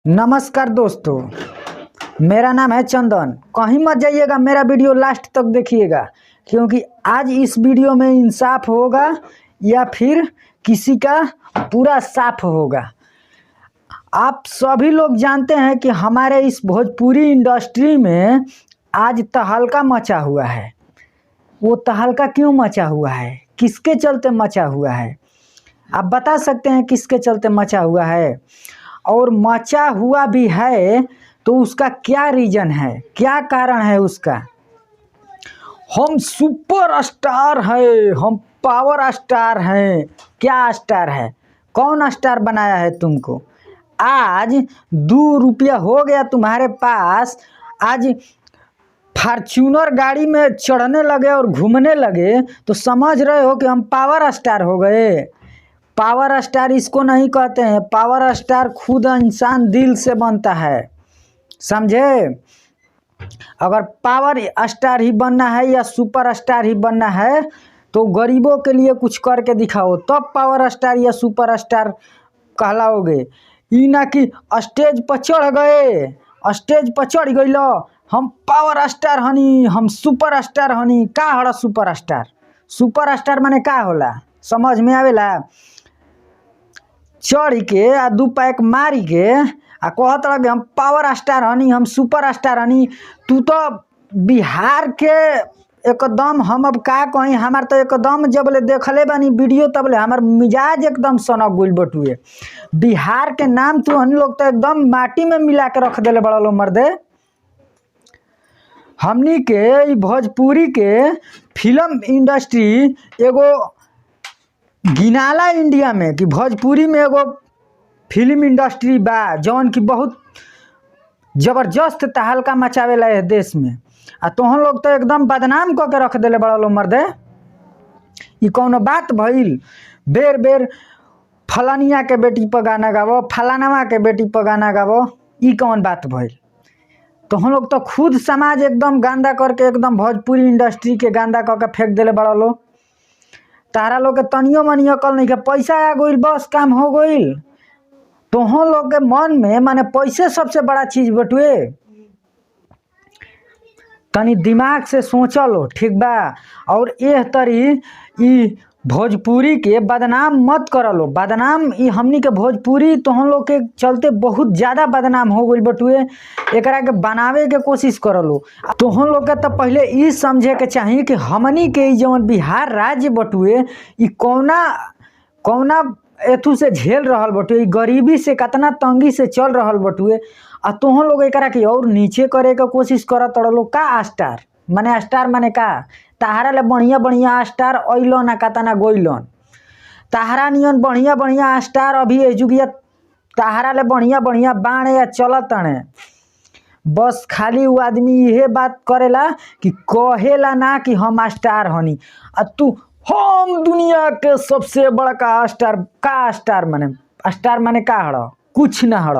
नमस्कार दोस्तों, मेरा नाम है चंदन। कहीं मत जाइएगा, मेरा वीडियो लास्ट तक देखिएगा क्योंकि आज इस वीडियो में इंसाफ होगा या फिर किसी का पूरा साफ होगा। आप सभी लोग जानते हैं कि हमारे इस भोजपुरी इंडस्ट्री में आज तहलका मचा हुआ है। वो तहलका क्यों मचा हुआ है, किसके चलते मचा हुआ है? आप बता सकते हैं किसके चलते मचा हुआ है? और मचा हुआ भी है तो उसका क्या रीजन है, क्या कारण है उसका? हम सुपर स्टार है, हम पावर स्टार हैं। क्या स्टार है? कौन स्टार बनाया है तुमको? आज 2 रुपया हो गया तुम्हारे पास, आज फॉर्च्यूनर गाड़ी में चढ़ने लगे और घूमने लगे तो समझ रहे हो कि हम पावर स्टार हो गए। पावर स्टार इसको नहीं कहते हैं, पावर स्टार खुद इंसान दिल से बनता है, समझे? अगर पावर स्टार ही बनना है या सुपर स्टार ही बनना है तो गरीबों के लिए कुछ करके दिखाओ, तब पावर स्टार या सुपर स्टार कहलाओगे। ई ना कि स्टेज पर चढ़ गए, स्टेज पर चढ़ गई लो हम पावर स्टार हनी, हम सुपर स्टार हनी। का होला सुपर स्टार? सुपर स्टार माने का होला, समझ में आवेला? चढ़ के आ 2 पैक मारी के आ कहत रह हम पावर स्टार हनी, हम सुपर स्टार हनी। तू तो बिहार के एकदम, हम अब का कहीं, हमार तो एकदम जब ले देखले बानी वीडियो तब ले हमार मिजाज एकदम सनक गइल बटुए। बिहार के नाम तू हम लोग तो एकदम माटी में मिला के रख देले बड़ा लो मर्दे। हमनी के भोजपुरी के फिल्म इंडस्ट्री एगो गिनाला इंडिया में कि भोजपुरी में एगो फिल्म इंडस्ट्री बा जौन की बहुत जबरदस्त तहलका मचावेला है देश में। आ तोहन लोग तो एकदम बदनाम करके रख देले बड़ा लो मर्दे। ई कौनो बात भइल? बेर बेर फलानिया के बेटी पर गाना गावो, फलानवा के बेटी पर गाना गावो, ई कौन बात भइल? तोहन लोग तो खुद समाज एकदम गंदा करके, एकदम भोजपुरी इंडस्ट्री के गंदा करके फेंक देले बड़ा लो। तारा लोग के तनियो मनी अकल नहीं के, पैसा आ गइल बस काम हो गइल। तोहन लोग के मन में माने पैसे सबसे बड़ा चीज बटुए। तनी दिमाग से सोचा लो, ठीक बा? और एह तरी ई भोजपुरी के बदनाम मत कर लो। बदनाम ई हमनी के भोजपुरी तोहन लोग के चलते बहुत ज़्यादा बदनाम हो गइल बटुए। एकरा के बनावे के कोशिश कर लो। तोहन लोग के तो पहले ई समझे के चाहिए कि हमनी के ई जवन बिहार राज्य बटुए ई कौना एथू से झेल रहल बटुए, गरीबी से कितना तंगी से चल रहल बटुए। आ तोहन लोग एकरा के और नीचे करे के कोशिश करत रहो। का स्टार माने? स्टार माने का? ताहरा ले बढ़िया बढ़िया स्टार अइलन ना कतना गइलन। ताहरा नियन बढ़िया बढ़िया स्टार अभी एजुगिया ताहरा ले बढ़िया बढ़िया बाणे या चलत तणे। बस खाली वो आदमी यह बात करेला कि कहेला ना कि हम स्टार हनी। आ तू हम दुनिया के सबसे बड़का स्टार। का स्टार माने? स्टार माने का हड़? कुछ ना हड़।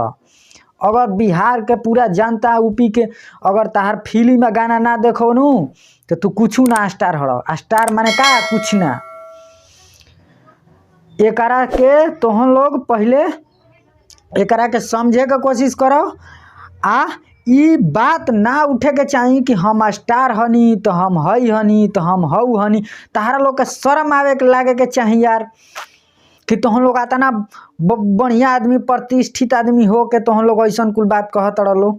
अगर बिहार के पूरा जनता यूपी के अगर ताहर फिल्म में गाना ना देखो नू तो तू कुछ ना स्टार हड़। स्टार माने का? कुछ ना। एकरा के तोहन लोग पहले एकरा के समझे के कोशिश करो। आ ई बात ना उठे के चाहिए कि हम स्टार हनी तो हम हई हनी तो हम हऊ हनी। तारा लोग के शर्म आवे के लागे के चाहिए यार कि तोहन लोग आता ना बढ़िया आदमी, प्रतिष्ठित आदमी हो के तोहन लोग ऐसा कुल बात कहत रहो।